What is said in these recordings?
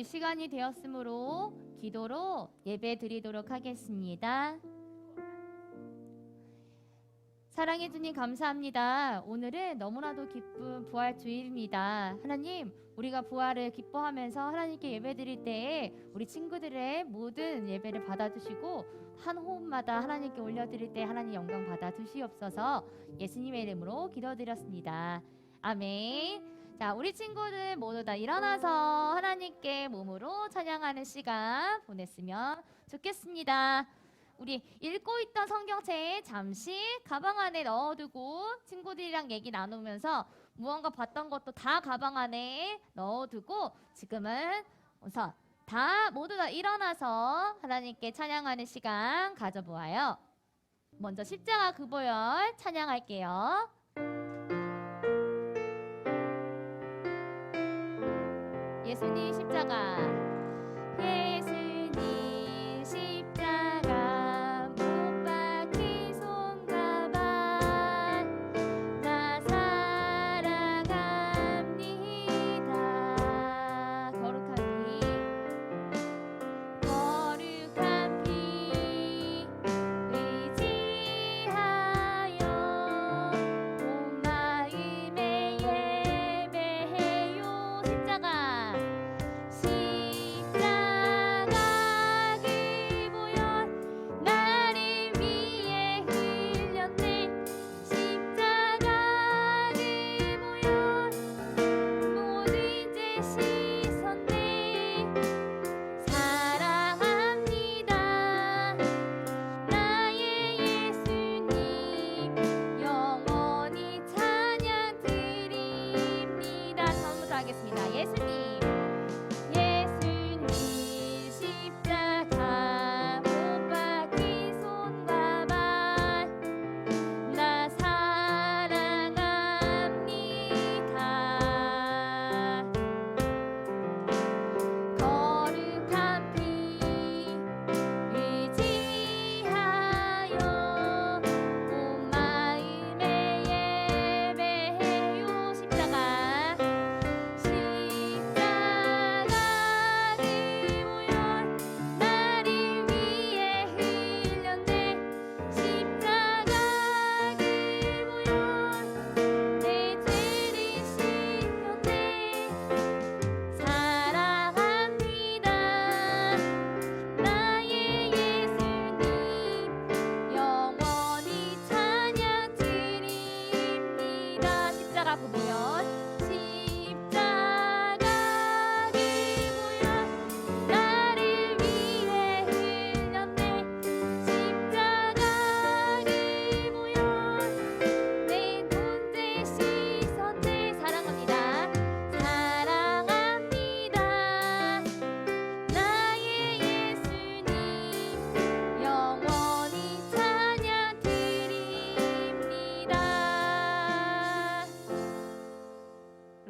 시간이 되었으므로 기도로 예배 드리도록 하겠습니다. 사랑해 주님 감사합니다. 오늘은 너무나도 기쁜 부활 주일입니다. 하나님, 우리가 부활을 기뻐하면서 하나님께 예배 드릴 때에 우리 친구들의 모든 예배를 받아주시고 한 호흡마다 하나님께 올려드릴 때 하나님 영광 받아주시옵소서. 예수님의 이름으로 기도드렸습니다. 아멘. 자, 우리 친구들 모두 다 일어나서 하나님께 몸으로 찬양하는 시간 보냈으면 좋겠습니다. 우리 읽고 있던 성경책 잠시 가방 안에 넣어두고 친구들이랑 얘기 나누면서 무언가 봤던 것도 다 가방 안에 넣어두고 지금은 우선 모두 다 일어나서 하나님께 찬양하는 시간 가져보아요. 먼저 십자가 그보혈 찬양할게요. 예수님 십자가, 예수님 십자가 못 박힌 손과 발 나 사랑합니다. 거룩한 피 의지하여 온 마음에 예배해요. 십자가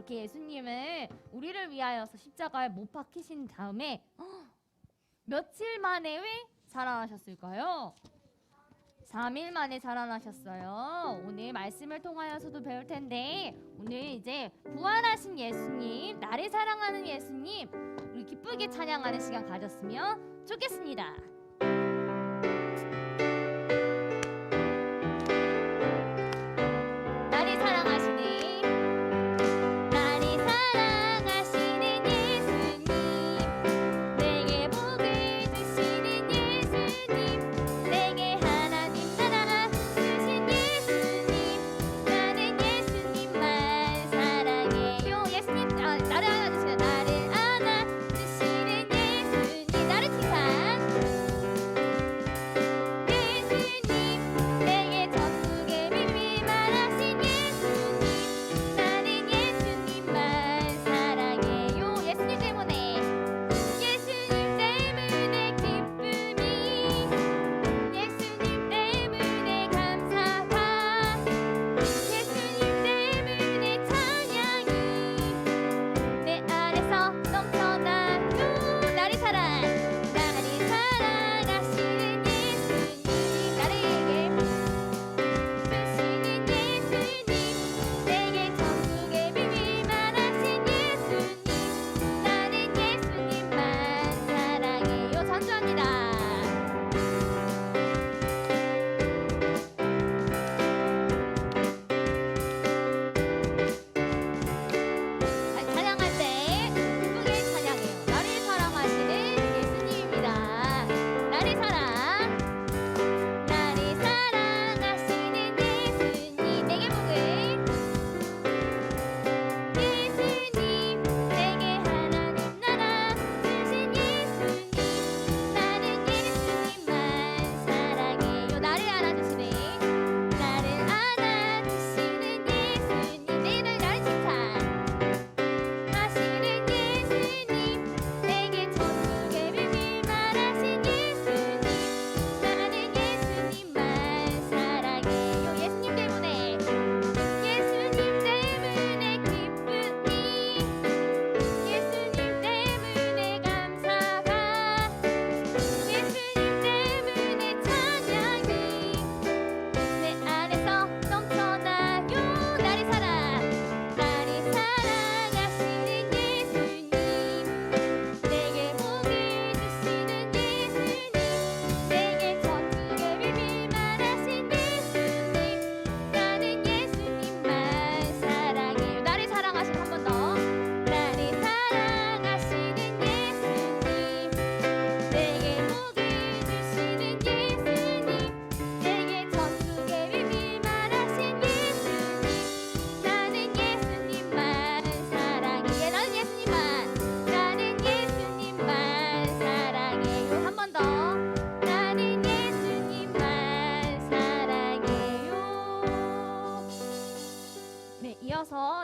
예수님을 우리를 위하여서 십자가에 못 박히신 다음에 며칠 만에 왜 살아나셨을까요? 3일 만에 살아나셨어요. 오늘 말씀을 통하여서도 배울 텐데 오늘 이제 부활하신 예수님, 나를 사랑하는 예수님 우리 기쁘게 찬양하는 시간 가졌으면 좋겠습니다. 나를 안아주시는 나를 안아주시는 예수님 나를 칭찬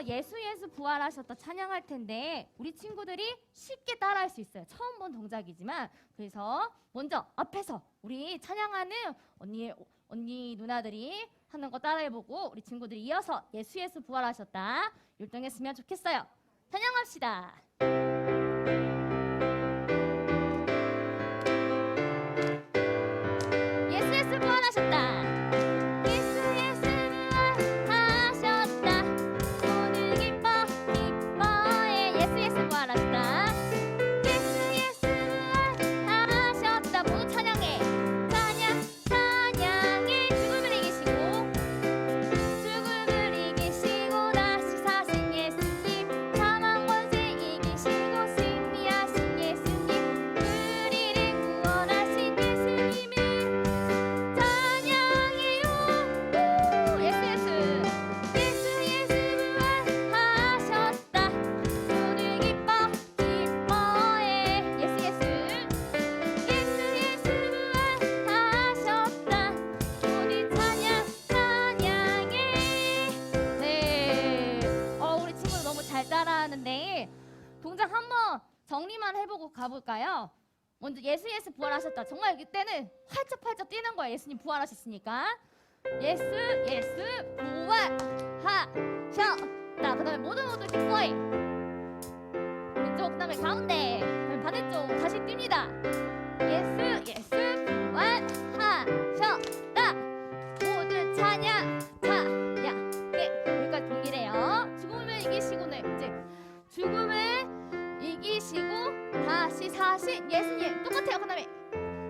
예수 예수 부활하셨다 찬양할 텐데 우리 친구들이 쉽게 따라할 수 있어요. 처음 본 동작이지만. 그래서 먼저 앞에서 우리 찬양하는 언니 누나들이 하는 거 따라해보고 우리 친구들이 이어서 예수 예수 부활하셨다 율동했으면 좋겠어요. 찬양합시다. 예수 예수 부활하셨다. 동작 한번 정리만 해보고 가볼까요? 먼저 예수 예수 부활하셨다. 정말 이때는 활짝활짝 뛰는 거예요. 예수님 부활하셨으니까. 예수 예수 부활하셨다. 그 다음에 모두 기뻐해. 오른쪽 그 다음에 가운데 반대쪽 다시 뜁니다. 예수 예수 부활하셨다. 모두 찬양 여기까지 동일해요. 죽음을 이기시고는 이제 죽음을 이기시고 다시 사신 예수님 똑같아요. 그 다음에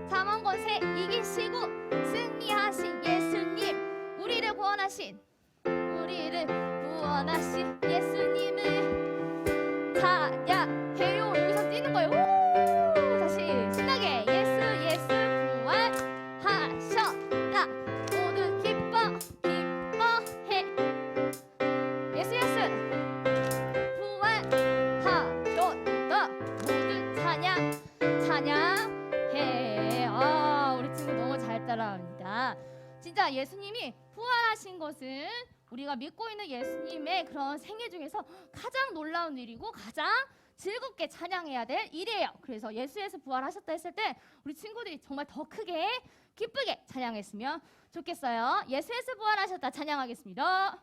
사망 권세 이기시고 승리하신 예수님 우리를 구원하신 예수님을 찬양해요. 여기서 뛰는 거예요. 오! 다시 신나게 예수 예수 부활하셨다. 모두 기뻐해. 예수 예수 찬양해. 우리 친구 너무 잘 따라합니다. 진짜 예수님이 부활하신 것은 우리가 믿고 있는 예수님의 그런 생애 중에서 가장 놀라운 일이고 가장 즐겁게 찬양해야 될 일이에요. 그래서 예수 예수 부활하셨다 했을 때 우리 친구들이 정말 더 크게 기쁘게 찬양했으면 좋겠어요. 예수 예수 부활하셨다 찬양하겠습니다.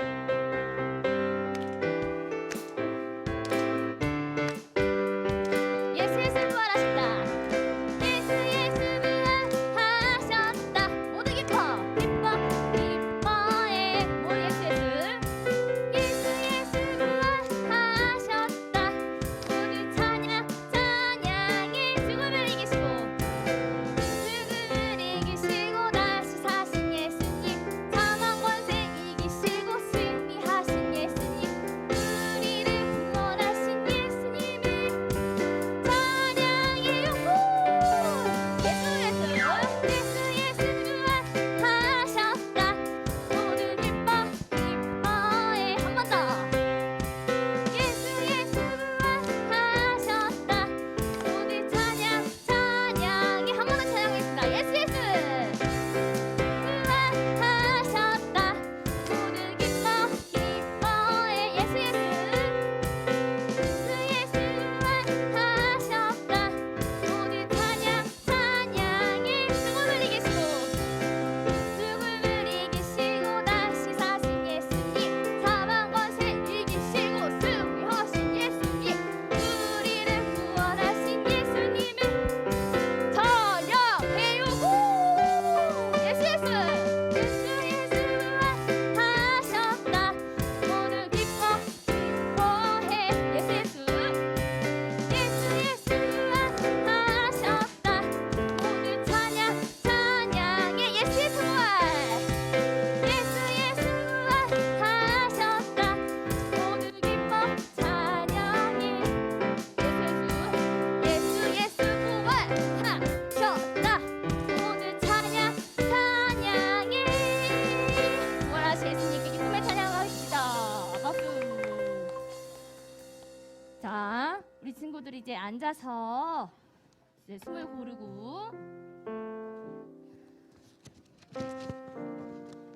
친구들이 이제 앉아서 이제 숨을 고르고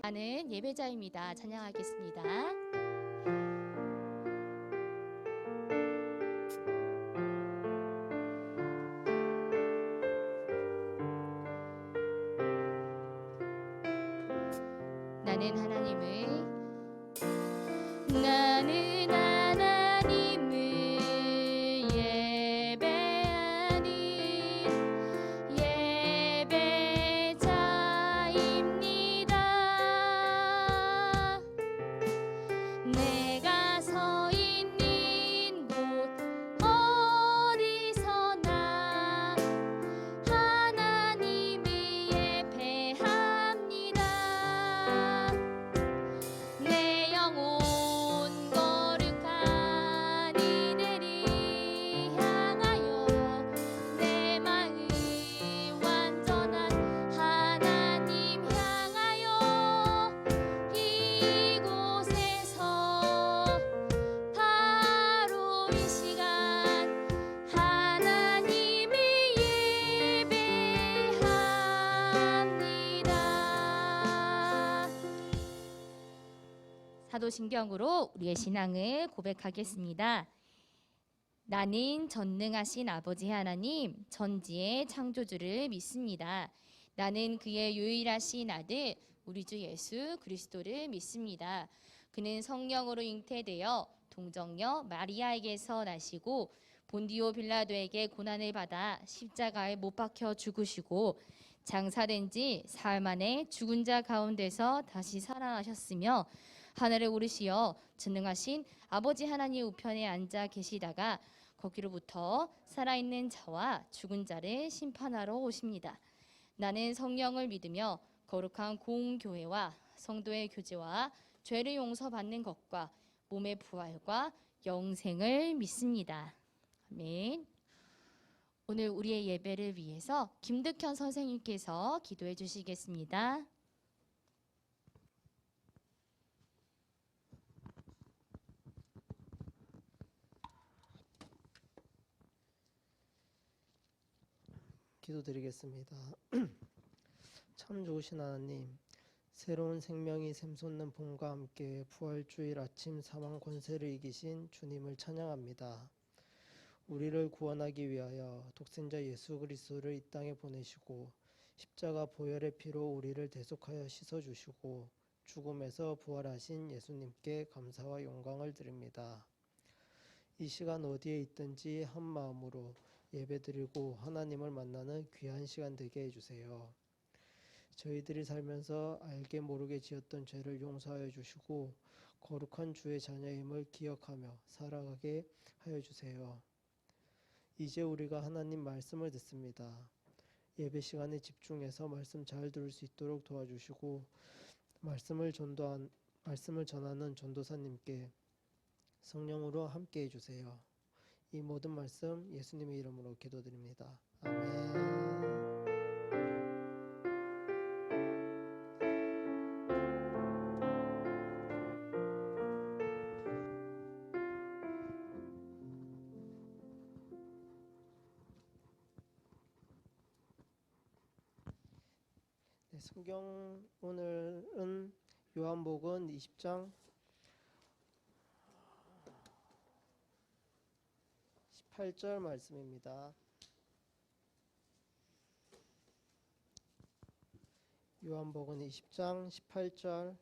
하는 예배자입니다. 찬양하겠습니다. 나는 하나님을 예배하니 예배자입니다. 내가 서 있는 곳 어디서나 하나님을 예배합니다. 내 영혼 거룩한 이들이 향하여 내 마음 완전한 하나님 향하여 이곳에서 바로 이 시간 하나님을 예배합니다. 사도신경으로 우리의 신앙을 고백하겠습니다. 나는 전능하신 아버지 하나님 전지의 창조주를 믿습니다. 나는 그의 유일하신 아들 우리 주 예수 그리스도를 믿습니다. 그는 성령으로 잉태되어 동정녀 마리아에게서 나시고 본디오 빌라도에게 고난을 받아 십자가에 못 박혀 죽으시고 장사된 지 사흘 만에 죽은 자 가운데서 다시 살아나셨으며 하늘에 오르시어 전능하신 아버지 하나님 우편에 앉아 계시다가 거기로부터 살아있는 자와 죽은 자를 심판하러 오십니다. 나는 성령을 믿으며 거룩한 공교회와 성도의 교제와 죄를 용서받는 것과 몸의 부활과 영생을 믿습니다. 아멘. 오늘 우리의 예배를 위해서 김득현 선생님께서 기도해 주시겠습니다. 기도드리겠습니다. 참 좋으신 하나님, 새로운 생명이 샘솟는 봄과 함께 부활주일 아침 사망 권세를 이기신 주님을 찬양합니다. 우리를 구원하기 위하여 독생자 예수 그리스도를 이 땅에 보내시고 십자가 보혈의 피로 우리를 대속하여 씻어주시고 죽음에서 부활하신 예수님께 감사와 영광을 드립니다. 이 시간 어디에 있든지 한 마음으로 예배드리고 하나님을 만나는 귀한 시간 되게 해주세요. 저희들이 살면서 알게 모르게 지었던 죄를 용서하여 주시고 거룩한 주의 자녀임을 기억하며 살아가게 하여 주세요. 이제 우리가 하나님 말씀을 듣습니다. 예배 시간에 집중해서 말씀 잘 들을 수 있도록 도와주시고 말씀을 전하는 전도사님께 성령으로 함께 해주세요. 이 모든 말씀 예수님의 이름으로 기도드립니다. 아멘. 네, 성경 오늘은 요한복음 20장 18절 말씀입니다. 요한복음 20장 18절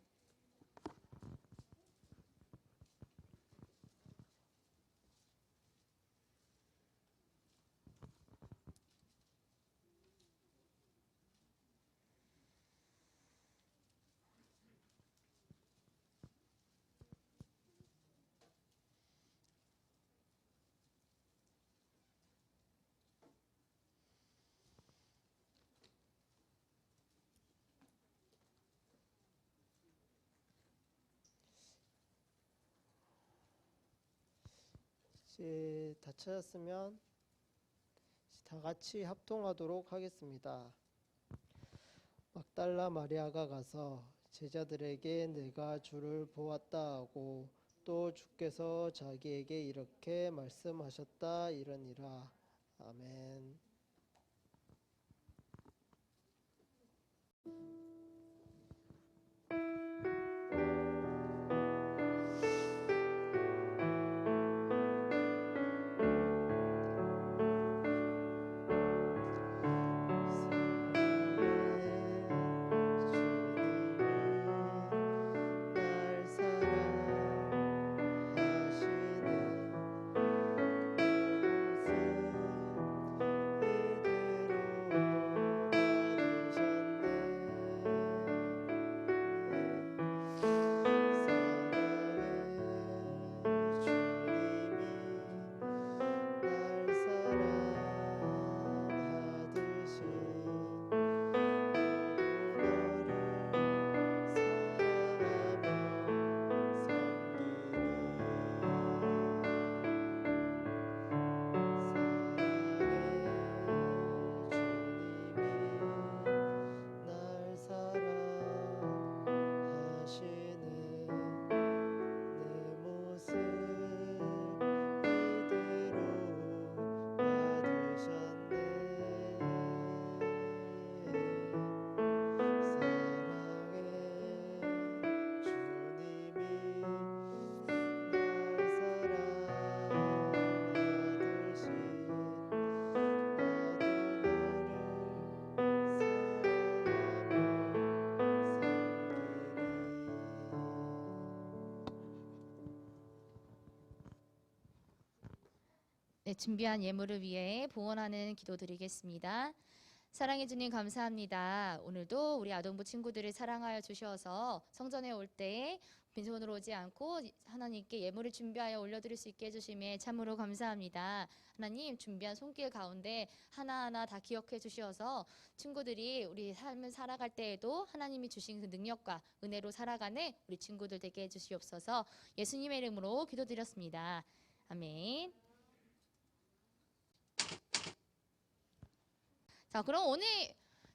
이제 다 찾았으면 다 같이 합동하도록 하겠습니다. 막달라 마리아가 가서 제자들에게 내가 주를 보았다 하고 또 주께서 자기에게 이렇게 말씀하셨다 이러니라. 아멘. 네, 준비한 예물을 위해 봉헌하는 기도 드리겠습니다. 사랑해 주님 감사합니다. 오늘도 우리 아동부 친구들을 사랑하여 주셔서 성전에 올 때 빈손으로 오지 않고 하나님께 예물을 준비하여 올려드릴 수 있게 해주심에 참으로 감사합니다. 하나님 준비한 손길 가운데 하나하나 다 기억해 주셔서 친구들이 우리 삶을 살아갈 때에도 하나님이 주신 그 능력과 은혜로 살아가는 우리 친구들 되게 해주시옵소서. 예수님의 이름으로 기도드렸습니다. 아멘. 자, 그럼 오늘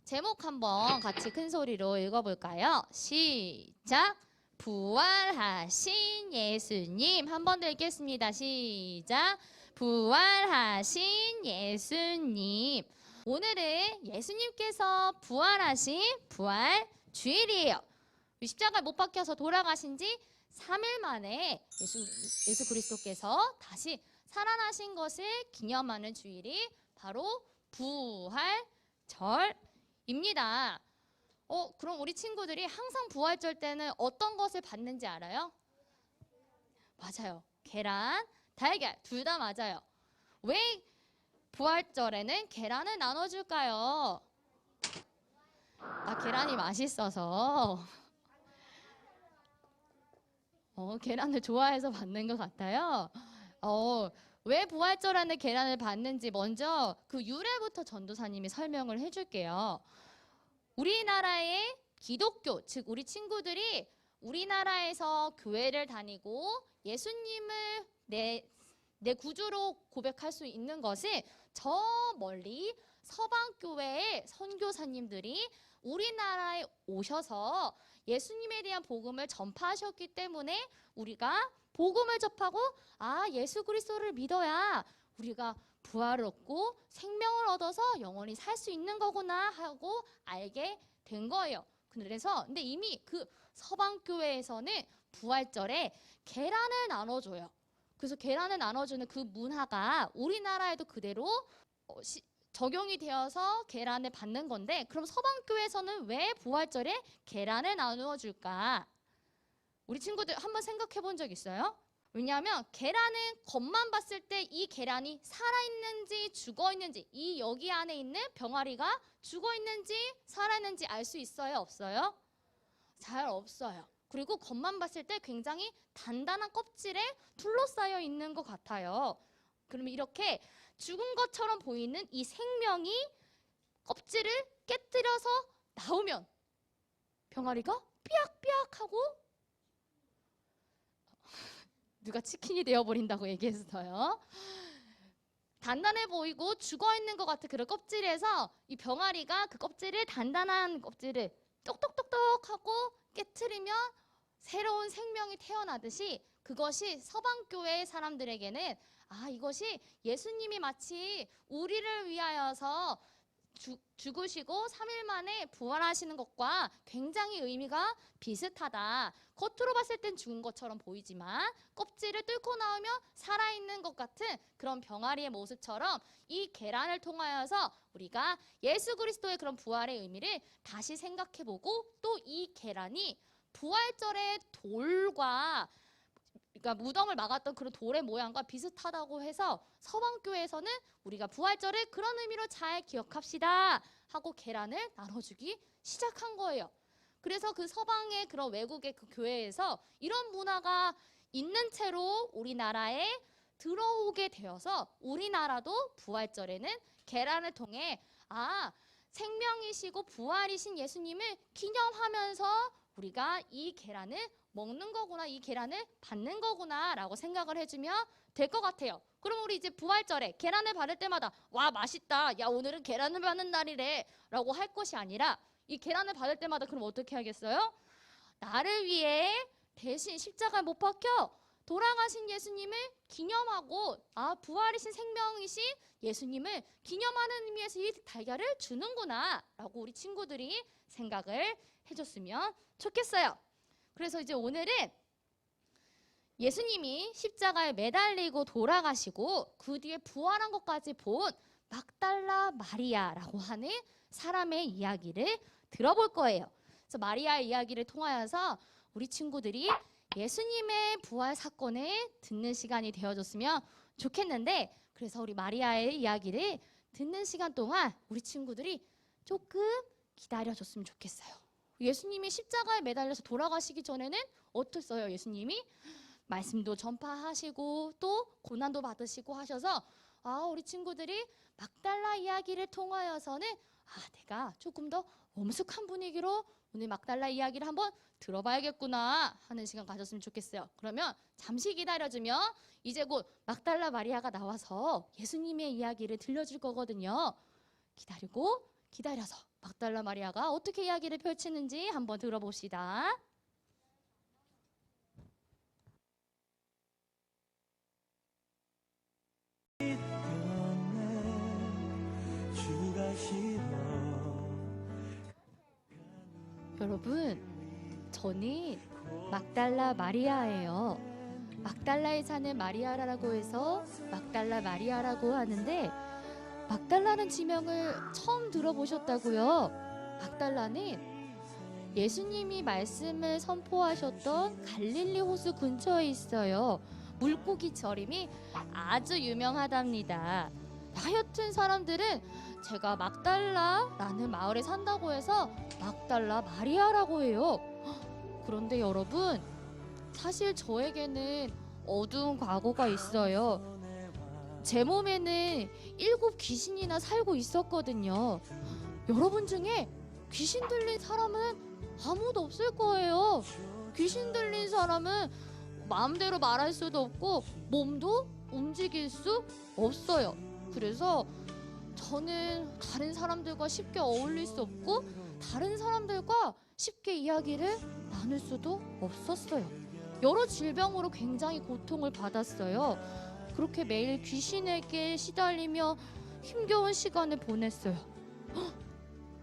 제목 한번 같이 큰 소리로 읽어볼까요? 시작! 부활하신 예수님. 한 번 더 읽겠습니다. 시작! 부활하신 예수님. 오늘은 예수님께서 부활하신 부활 주일이에요. 십자가에 못 박혀서 돌아가신 지 3일 만에 예수 그리스도께서 다시 살아나신 것을 기념하는 주일이 바로 부활절입니다. 그럼 우리 친구들이 항상 부활절 때는 어떤 것을 받는지 알아요? 맞아요. 계란, 달걀 둘 다 맞아요. 왜 부활절에는 계란을 나눠줄까요? 계란이 맛있어서 계란을 좋아해서 받는 것 같아요. 왜 부활절에는 계란을 받는지 먼저 그 유래부터 전도사님이 설명을 해줄게요. 우리나라의 기독교, 즉 우리 친구들이 우리나라에서 교회를 다니고 예수님을 내 구주로 고백할 수 있는 것은 저 멀리 서방교회의 선교사님들이 우리나라에 오셔서 예수님에 대한 복음을 전파하셨기 때문에 우리가 복음을 접하고 예수 그리스도를 믿어야 우리가 부활을 얻고 생명을 얻어서 영원히 살 수 있는 거구나 하고 알게 된 거예요. 근데 이미 그 서방교회에서는 부활절에 계란을 나눠줘요. 그래서 계란을 나눠주는 그 문화가 우리나라에도 그대로 적용이 되어서 계란을 받는 건데, 그럼 서방교회에서는 왜 부활절에 계란을 나누어 줄까? 우리 친구들 한번 생각해 본 적 있어요? 왜냐하면 계란은 겉만 봤을 때 이 계란이 살아있는지 죽어있는지, 이 여기 안에 있는 병아리가 죽어있는지 살아있는지 알 수 있어요? 없어요? 잘 없어요. 그리고 겉만 봤을 때 굉장히 단단한 껍질에 둘러싸여 있는 것 같아요. 그러면 이렇게 죽은 것처럼 보이는 이 생명이 껍질을 깨뜨려서 나오면 병아리가 삐약삐약하고 누가 치킨이 되어버린다고 얘기했어요. 단단해 보이고 죽어있는 것 같은 그런 껍질에서 이 병아리가 그 껍질을, 단단한 껍질을 똑똑똑똑하고 깨트리면 새로운 생명이 태어나듯이, 그것이 서방교회 사람들에게는 이것이 예수님이 마치 우리를 위하여서 죽으시고 3일 만에 부활하시는 것과 굉장히 의미가 비슷하다. 겉으로 봤을 땐 죽은 것처럼 보이지만 껍질을 뚫고 나오면 살아있는 것 같은 그런 병아리의 모습처럼 이 계란을 통하여서 우리가 예수 그리스도의 그런 부활의 의미를 다시 생각해보고, 또 이 계란이 부활절의 돌과, 그러니까 무덤을 막았던 그런 돌의 모양과 비슷하다고 해서 서방교회에서는 우리가 부활절을 그런 의미로 잘 기억합시다 하고 계란을 나눠주기 시작한 거예요. 그래서 그 서방의 그런 외국의 그 교회에서 이런 문화가 있는 채로 우리나라에 들어오게 되어서 우리나라도 부활절에는 계란을 통해 생명이시고 부활이신 예수님을 기념하면서 우리가 이 계란을 먹는 거구나, 이 계란을 받는 거구나 라고 생각을 해주면 될 것 같아요. 그럼 우리 이제 부활절에 계란을 받을 때마다 와 맛있다, 야 오늘은 계란을 받는 날이래 라고 할 것이 아니라, 이 계란을 받을 때마다 그럼 어떻게 하겠어요? 나를 위해 대신 십자가에 못 박혀 돌아가신 예수님을 기념하고, 부활이신 생명이신 예수님을 기념하는 의미에서 이 달걀을 주는구나 라고 우리 친구들이 생각을 해줬으면 좋겠어요. 그래서 이제 오늘은 예수님이 십자가에 매달리고 돌아가시고 그 뒤에 부활한 것까지 본 막달라 마리아라고 하는 사람의 이야기를 들어볼 거예요. 그래서 마리아의 이야기를 통하여서 우리 친구들이 예수님의 부활 사건을 듣는 시간이 되어줬으면 좋겠는데, 그래서 우리 마리아의 이야기를 듣는 시간 동안 우리 친구들이 조금 기다려줬으면 좋겠어요. 예수님이 십자가에 매달려서 돌아가시기 전에는 어땠어요? 예수님이 말씀도 전파하시고 또 고난도 받으시고 하셔서 우리 친구들이 막달라 이야기를 통하여서는 내가 조금 더 엄숙한 분위기로 오늘 막달라 이야기를 한번 들어봐야겠구나 하는 시간 가졌으면 좋겠어요. 그러면 잠시 기다려주면 이제 곧 막달라 마리아가 나와서 예수님의 이야기를 들려줄 거거든요. 기다리고 기다려서 막달라 마리아가 어떻게 이야기를 펼치는지 한번 들어봅시다. 여러분, 저는 막달라 마리아예요. 막달라에 사는 마리아라고 해서 막달라 마리아라고 하는데, 막달라는 지명을 처음 들어보셨다고요? 막달라는 예수님이 말씀을 선포하셨던 갈릴리 호수 근처에 있어요. 물고기 절임이 아주 유명하답니다. 하여튼 사람들은 제가 막달라라는 마을에 산다고 해서 막달라 마리아라고 해요. 그런데 여러분, 사실 저에게는 어두운 과거가 있어요. 제 몸에는 7 귀신이나 살고 있었거든요. 여러분 중에 귀신 들린 사람은 아무도 없을 거예요. 귀신 들린 사람은 마음대로 말할 수도 없고 몸도 움직일 수 없어요. 그래서 저는 다른 사람들과 쉽게 어울릴 수 없고 다른 사람들과 쉽게 이야기를 나눌 수도 없었어요. 여러 질병으로 굉장히 고통을 받았어요. 그렇게 매일 귀신에게 시달리며 힘겨운 시간을 보냈어요.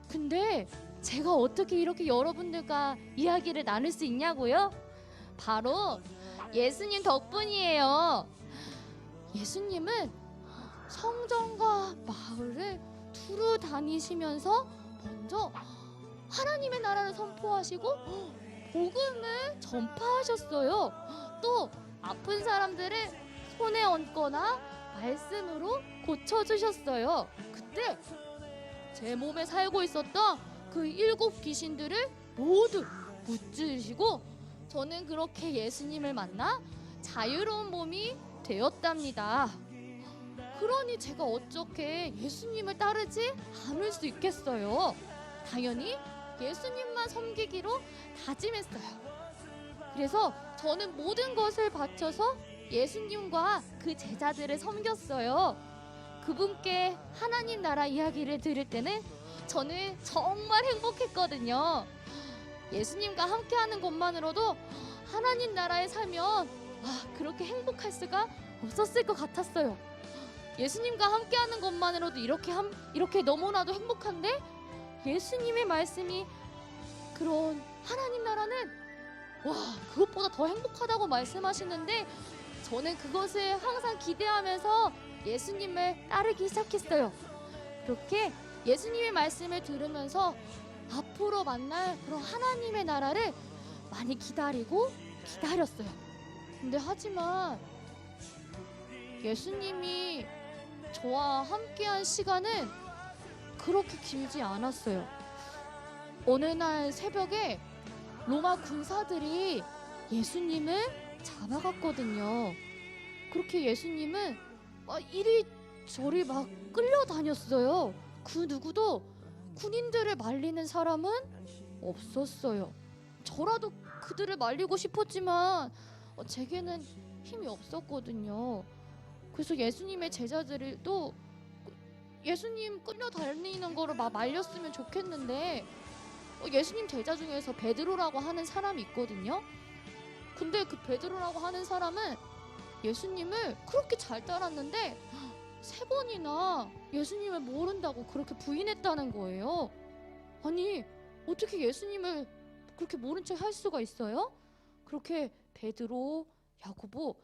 근데 제가 어떻게 이렇게 여러분들과 이야기를 나눌 수 있냐고요? 바로 예수님 덕분이에요. 예수님은 성전과 마을을 두루 다니시면서 먼저 하나님의 나라를 선포하시고 복음을 전파하셨어요. 또 아픈 사람들을 손에 얹거나 말씀으로 고쳐주셨어요. 그때 제 몸에 살고 있었던 그 7 귀신들을 모두 무찌르시고 저는 그렇게 예수님을 만나 자유로운 몸이 되었답니다. 그러니 제가 어떻게 예수님을 따르지 않을 수 있겠어요? 당연히 예수님만 섬기기로 다짐했어요. 그래서 저는 모든 것을 바쳐서 예수님과 그 제자들을 섬겼어요. 그분께 하나님 나라 이야기를 들을 때는 저는 정말 행복했거든요. 예수님과 함께하는 것만으로도 하나님 나라에 살면 그렇게 행복할 수가 없었을 것 같았어요. 예수님과 함께하는 것만으로도 이렇게 너무나도 행복한데 예수님의 말씀이 그런 하나님 나라는 그것보다 더 행복하다고 말씀하시는데 저는 그것을 항상 기대하면서 예수님을 따르기 시작했어요. 그렇게 예수님의 말씀을 들으면서 앞으로 만날 그런 하나님의 나라를 많이 기다리고 기다렸어요. 근데 하지만 예수님이 저와 함께한 시간은 그렇게 길지 않았어요. 어느 날 새벽에 로마 군사들이 예수님을 잡아갔거든요. 그렇게 예수님은 이리저리 막 끌려다녔어요. 그 누구도 군인들을 말리는 사람은 없었어요. 저라도 그들을 말리고 싶었지만 제게는 힘이 없었거든요. 그래서 예수님의 제자들도 예수님 끌려다니는 거를 막 말렸으면 좋겠는데 예수님 제자 중에서 베드로라고 하는 사람이 있거든요. 근데 그 베드로라고 하는 사람은 예수님을 그렇게 잘 따랐는데 3번이나 예수님을 모른다고 그렇게 부인했다는 거예요. 아니, 어떻게 예수님을 그렇게 모른 척 할 수가 있어요? 그렇게 베드로, 야고보,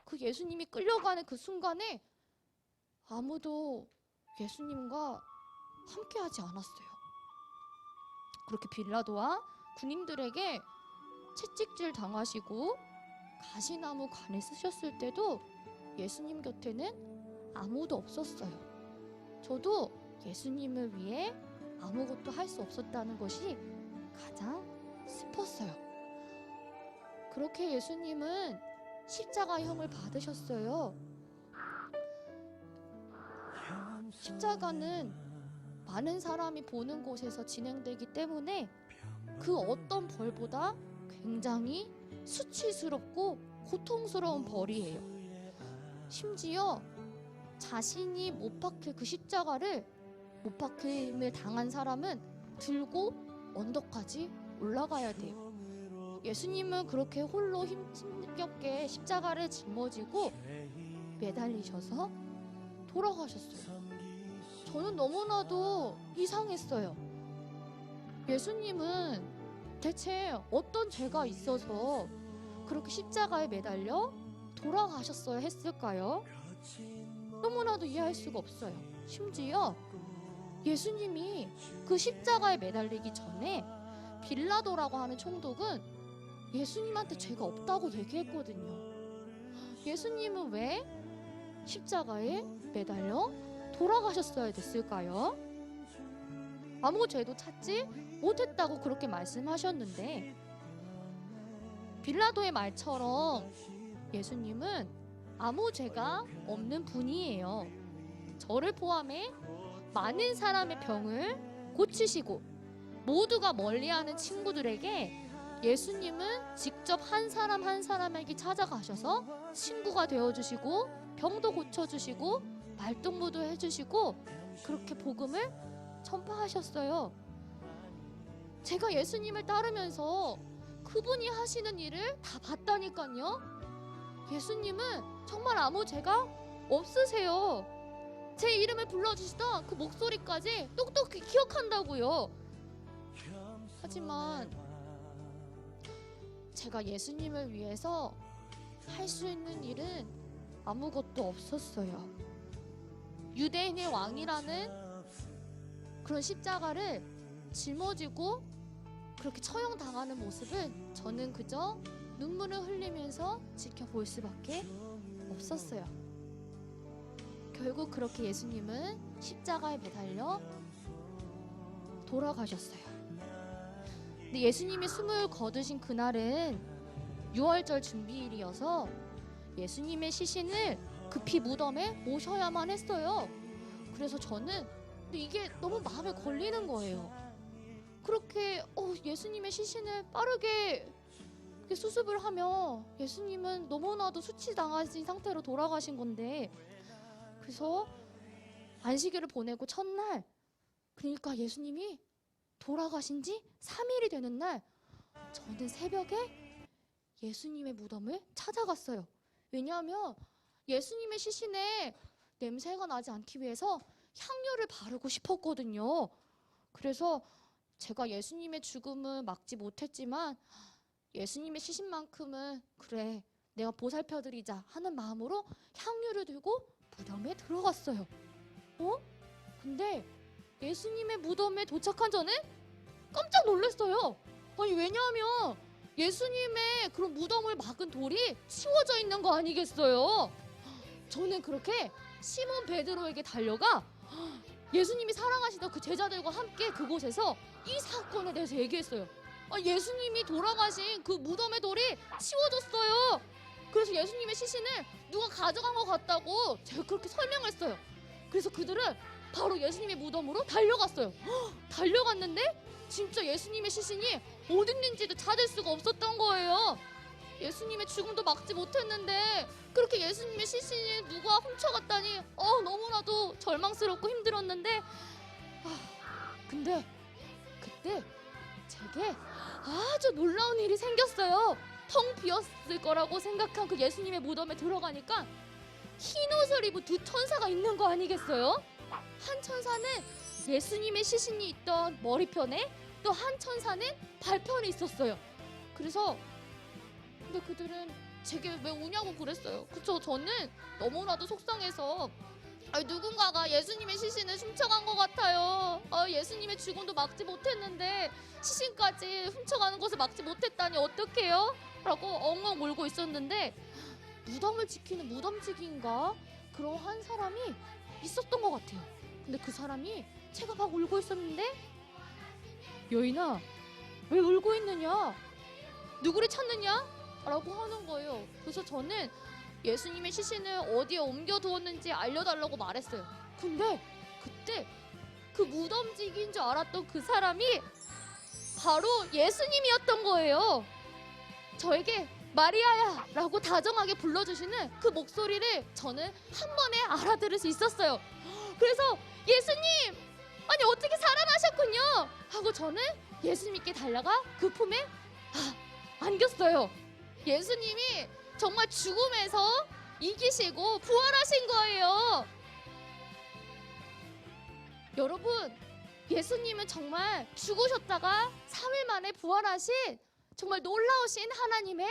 그 예수님이 끌려가는 그 순간에 아무도 예수님과 함께하지 않았어요. 그렇게 빌라도와 군인들에게 채찍질 당하시고 가시나무 관을 쓰셨을 때도 예수님 곁에는 아무도 없었어요. 저도 예수님을 위해 아무것도 할 수 없었다는 것이 가장 슬펐어요. 그렇게 예수님은 십자가형을 받으셨어요. 십자가는 많은 사람이 보는 곳에서 진행되기 때문에 그 어떤 벌보다 굉장히 수치스럽고 고통스러운 벌이에요. 심지어 자신이 못 박힐 그 십자가를 못 박힘을 당한 사람은 들고 언덕까지 올라가야 돼요. 예수님은 그렇게 홀로 힘겹게 십자가를 짊어지고 매달리셔서 돌아가셨어요. 저는 너무나도 이상했어요. 예수님은 대체 어떤 죄가 있어서 그렇게 십자가에 매달려 돌아가셨어야 했을까요? 너무나도 이해할 수가 없어요. 심지어 예수님이 그 십자가에 매달리기 전에 빌라도라고 하는 총독은 예수님한테 죄가 없다고 얘기했거든요. 예수님은 왜 십자가에 매달려 돌아가셨어야 됐을까요? 아무 죄도 찾지 못했다고 그렇게 말씀하셨는데, 빌라도의 말처럼 예수님은 아무 죄가 없는 분이에요. 저를 포함해 많은 사람의 병을 고치시고 모두가 멀리하는 친구들에게 예수님은 직접 한 사람 한 사람에게 찾아가셔서 친구가 되어주시고 병도 고쳐주시고 말동무도 해주시고 그렇게 복음을 전파하셨어요. 제가 예수님을 따르면서 그분이 하시는 일을 다 봤다니까요. 예수님은 정말 아무 죄가 없으세요. 제 이름을 불러주시던 그 목소리까지 똑똑히 기억한다고요. 하지만 제가 예수님을 위해서 할 수 있는 일은 아무것도 없었어요. 유대인의 왕이라는 그런 십자가를 짊어지고 그렇게 처형당하는 모습을 저는 그저 눈물을 흘리면서 지켜볼 수밖에 없었어요. 결국 그렇게 예수님은 십자가에 매달려 돌아가셨어요. 근데 예수님이 숨을 거두신 그날은 유월절 준비일이어서 예수님의 시신을 급히 무덤에 모셔야만 했어요. 그래서 저는 근데 이게 너무 마음에 걸리는 거예요. 그렇게 예수님의 시신을 빠르게 수습을 하며 예수님은 너무나도 수치당하신 상태로 돌아가신 건데, 그래서 안식일을 보내고 첫날, 그러니까 예수님이 돌아가신 지 3일이 되는 날, 저는 새벽에 예수님의 무덤을 찾아갔어요. 왜냐하면 예수님의 시신에 냄새가 나지 않기 위해서 향유를 바르고 싶었거든요. 그래서 제가 예수님의 죽음을 막지 못했지만 예수님의 시신만큼은 그래 내가 보살펴드리자 하는 마음으로 향유를 들고 무덤에 들어갔어요. 근데 예수님의 무덤에 도착한 저는 깜짝 놀랐어요. 아니 왜냐하면 예수님의 그런 무덤을 막은 돌이 치워져 있는 거 아니겠어요? 저는 그렇게 시몬 베드로에게 달려가 예수님이 사랑하시던 그 제자들과 함께 그곳에서 이 사건에 대해서 얘기했어요. 예수님이 돌아가신 그 무덤의 돌이 치워졌어요. 그래서 예수님의 시신을 누가 가져간 것 같다고 제가 그렇게 설명했어요. 그래서 그들은 바로 예수님의 무덤으로 달려갔어요. 달려갔는데 진짜 예수님의 시신이 어디 있는지도 찾을 수가 없었던 거예요. 예수님의 죽음도 막지 못했는데 그렇게 예수님의 시신을 누가 훔쳐갔다니 너무나도 절망스럽고 힘들었는데 근데 그때 제게 아주 놀라운 일이 생겼어요. 텅 비었을 거라고 생각한 그 예수님의 무덤에 들어가니까 흰 옷을 입은 두 천사가 있는 거 아니겠어요? 한 천사는 예수님의 시신이 있던 머리편에, 또 한 천사는 발편에 있었어요. 그래서 근데 그들은 제게 왜 우냐고 그랬어요. 그쵸? 저는 너무나도 속상해서 누군가가 예수님의 시신을 훔쳐간 것 같아요. 예수님의 죽음도 막지 못했는데 시신까지 훔쳐가는 것을 막지 못했다니 어떡해요? 라고 엉엉 울고 있었는데 무덤을 지키는 무덤직인가? 그런 한 사람이 있었던 것 같아요. 근데 그 사람이 제가 막 울고 있었는데, 여인아, 왜 울고 있느냐? 누구를 찾느냐? 라고 하는 거예요. 그래서 저는 예수님의 시신을 어디에 옮겨두었는지 알려달라고 말했어요. 근데 그때 그 무덤직인 줄 알았던 그 사람이 바로 예수님이었던 거예요. 저에게 마리아야 라고 다정하게 불러주시는 그 목소리를 저는 한 번에 알아들을 수 있었어요. 그래서 예수님, 아니 어떻게 살아나셨군요 하고 저는 예수님께 달려가 그 품에 안겼어요. 예수님이 정말 죽음에서 이기시고 부활하신 거예요. 여러분, 예수님은 정말 죽으셨다가 3일 만에 부활하신 정말 놀라우신 하나님의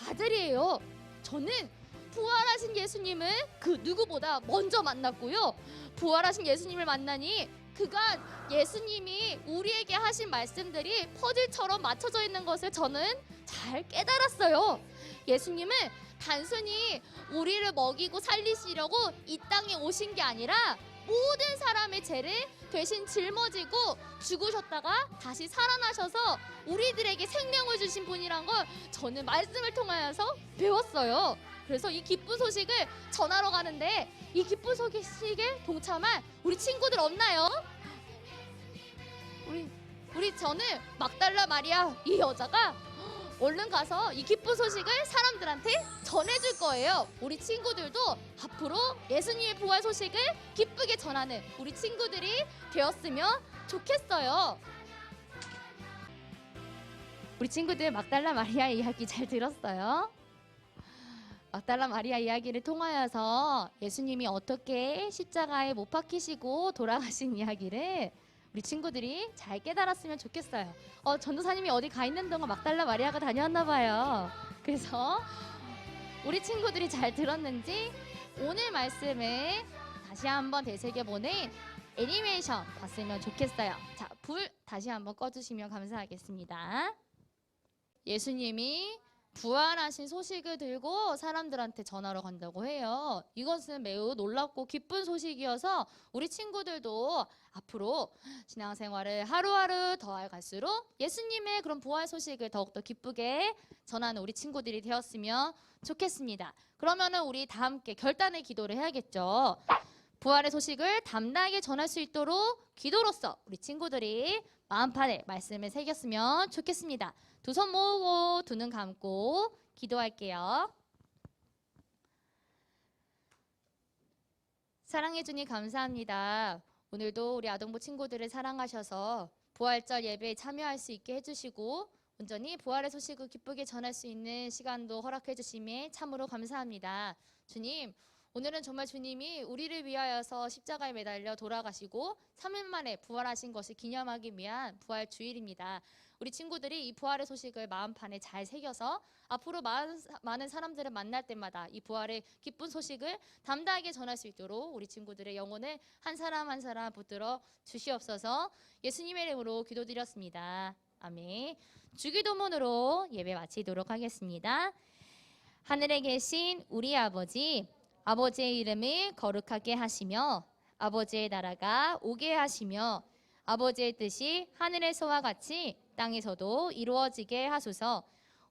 아들이에요. 저는 부활하신 예수님을 그 누구보다 먼저 만났고요. 부활하신 예수님을 만나니 그간 예수님이 우리에게 하신 말씀들이 퍼즐처럼 맞춰져 있는 것을 저는 잘 깨달았어요. 예수님은 단순히 우리를 먹이고 살리시려고 이 땅에 오신 게 아니라 모든 사람의 죄를 대신 짊어지고 죽으셨다가 다시 살아나셔서 우리들에게 생명을 주신 분이란 걸 저는 말씀을 통하여서 배웠어요. 그래서 이 기쁜 소식을 전하러 가는데, 이 기쁜 소식에 동참할 우리 친구들 없나요? 우리 저는 막달라 마리아 이 여자가 얼른 가서 이 기쁜 소식을 사람들한테 전해줄 거예요. 우리 친구들도 앞으로 예수님의 부활 소식을 기쁘게 전하는 우리 친구들이 되었으면 좋겠어요. 우리 친구들 막달라 마리아 이야기 잘 들었어요? 막달라 마리아 이야기를 통하여서 예수님이 어떻게 십자가에 못 박히시고 돌아가신 이야기를 우리 친구들이 잘 깨달았으면 좋겠어요. 전도사님이 어디 가 있는 동안 막달라 마리아가 다녀왔나 봐요. 그래서 우리 친구들이 잘 들었는지 오늘 말씀을 다시 한번 되새겨보는 애니메이션 봤으면 좋겠어요. 자, 불 다시 한번 꺼주시면 감사하겠습니다. 예수님이 부활하신 소식을 들고 사람들한테 전하러 간다고 해요. 이것은 매우 놀랍고 기쁜 소식이어서 우리 친구들도 앞으로 신앙생활을 하루하루 더할 갈수록 예수님의 그런 부활 소식을 더욱더 기쁘게 전하는 우리 친구들이 되었으면 좋겠습니다. 그러면은 우리 다 함께 결단의 기도를 해야겠죠. 부활의 소식을 담대하게 전할 수 있도록 기도로서 우리 친구들이 마음판에 말씀을 새겼으면 좋겠습니다. 두 손 모으고 두 눈 감고 기도할게요. 사랑해 주님 감사합니다. 오늘도 우리 아동부 친구들을 사랑하셔서 부활절 예배에 참여할 수 있게 해주시고 온전히 부활의 소식을 기쁘게 전할 수 있는 시간도 허락해 주심에 참으로 감사합니다. 주님, 오늘은 정말 주님이 우리를 위하여서 십자가에 매달려 돌아가시고 3일 만에 부활하신 것을 기념하기 위한 부활 주일입니다. 우리 친구들이 이 부활의 소식을 마음판에 잘 새겨서 앞으로 많은 사람들을 만날 때마다 이 부활의 기쁜 소식을 담대하게 전할 수 있도록 우리 친구들의 영혼을 한 사람 한 사람 붙들어 주시옵소서. 예수님의 이름으로 기도드렸습니다. 아멘. 주기도문으로 예배 마치도록 하겠습니다. 하늘에 계신 우리 아버지, 아버지의 이름을 거룩하게 하시며 아버지의 나라가 오게 하시며 아버지의 뜻이 하늘에서와 같이 땅에서도 이루어지게 하소서.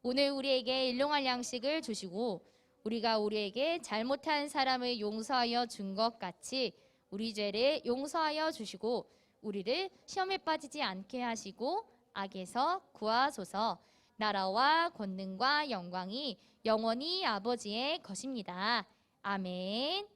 오늘 우리에게 일용할 양식을 주시고 우리가 우리에게 잘못한 사람을 용서하여 준 것 같이 우리 죄를 용서하여 주시고 우리를 시험에 빠지지 않게 하시고 악에서 구하소서. 나라와 권능과 영광이 영원히 아버지의 것입니다. 아멘.